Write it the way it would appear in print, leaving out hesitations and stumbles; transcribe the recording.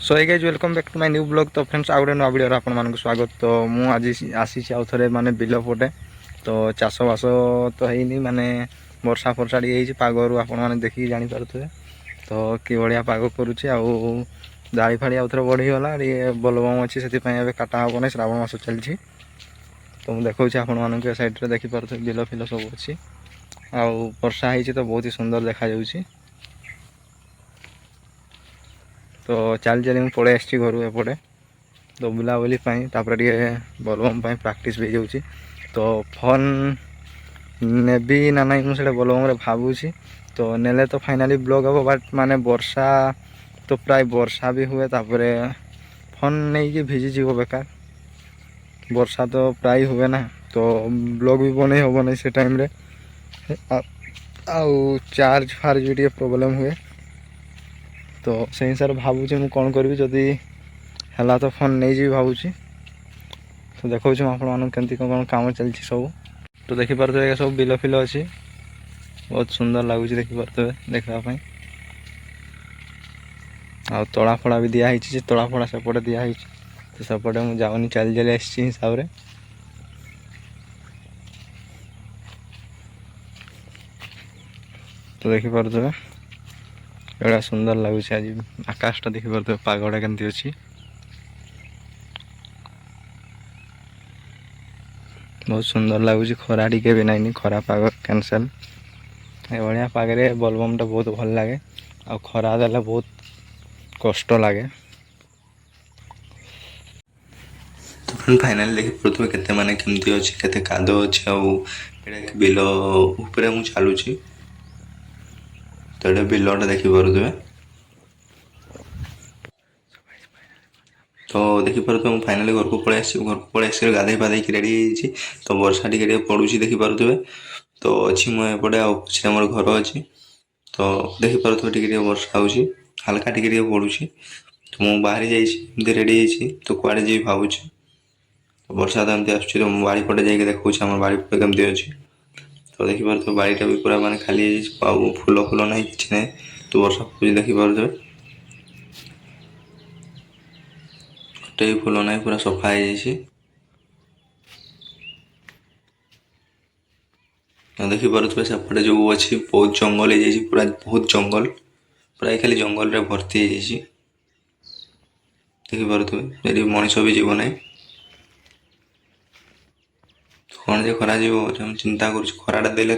So hey guys welcome back to my new blog. तो friends आउ गोटे नुआ वीडियो आपको स्वागत। तो मु आज आसी आउ थे माने बिल पटे तो चाष बास तो है माने वर्षा फर्षा टी पागरू आपने देखिए जानीपे तो कि भाया पाग करुचे आड़ी फाड़ी आउ थे बढ़ीगला टे बोलबम अच्छी से काटा हे ना श्रावण मास चलती। तो मुझे देखा आपण सैड्रे देखिपे बिल फिल सब अच्छी आउ वर्षा हो तो बहुत ही सुंदर देखा जाऊँगी। तो चल चल मुझे पलि आसी घर एपटे तो बुलाबुली टे बोलबम प्राक्ट भी जाऊँगी। तो फोन नेबी ना ना मुझे बोलबम भावुँ तो नेले तो फाइनाली ब्लॉग हम बट माने वर्षा तो प्राय वर्षा भी हुए तापर फोन नहीं कि भिजिज बेकार वर्षा तो प्राय हुए ना तो ब्लॉग भी बन हम नहीं से टाइम रे आउ चार्ज फार्ज भी प्रोब्लेम हुए। तो से हिसाब से भावुँ मुझे कौन करी जदि है तो फोन नहीं जी भावुँ। तो देखा आपमती कौन कम चलती सब। तो देखिपे सब बिल फिल अच्छी बहुत सुंदर लगुच देखिपे देखापी आ तला फड़ा भी दिखाई तला फड़ा सेपटे दिखाई तो सेपटे मुझे जाऊनी चल चली आसी हिसाब से। तो देखिपे एड़ा सुंदर लगुच आज आकाशटा देखिपे पागटा केमती अच्छी बहुत सुंदर लगुच। खरा टी भी नाइन खरा पाग कैंसल ये पागे बोलबम टा बहुत भल लगे आ खरा देले बहुत कष्ट लगे। तो फ्रेंड फाइनली देखी पड़े केते माने केमती अच्छी केते कादो अच्छे आड़ा बिल उपरे मु चलुची तो ये बिलटा देखी पारे। तो देखिपे मुझे फाइनाली घर को पलि घर को पलि आस गाधे पाधे रेडी तो वर्षा टी पड़ू देखिपे तो अच्छी मुझे पछे मोर घर अच्छी तो देखिपे टे वर्षा हो हल्का टे पड़ू तो मुझे बाहरी जाइए रेडी तो कुआड़े जी भावुँ तो वर्षा तो एमती आस बाड़ी पटे जाइए देखा बाड़ी पटे केमती अच्छी। तो देखिपे बाड़ीटा भी पूरा माने खाली फूल फूल ना कि ना तो वर्षा पड़े देखिपे गोटे फूल ना पूरा सफा है। देखिपे सेपटे जो अच्छी बहुत जंगल हो पूरा बहुत जंगल प्राय खाली जंगल रे भर्ती देखिपे ये मनीष भी जीव ना कौन जे खरा चिंता कर खराटा देले।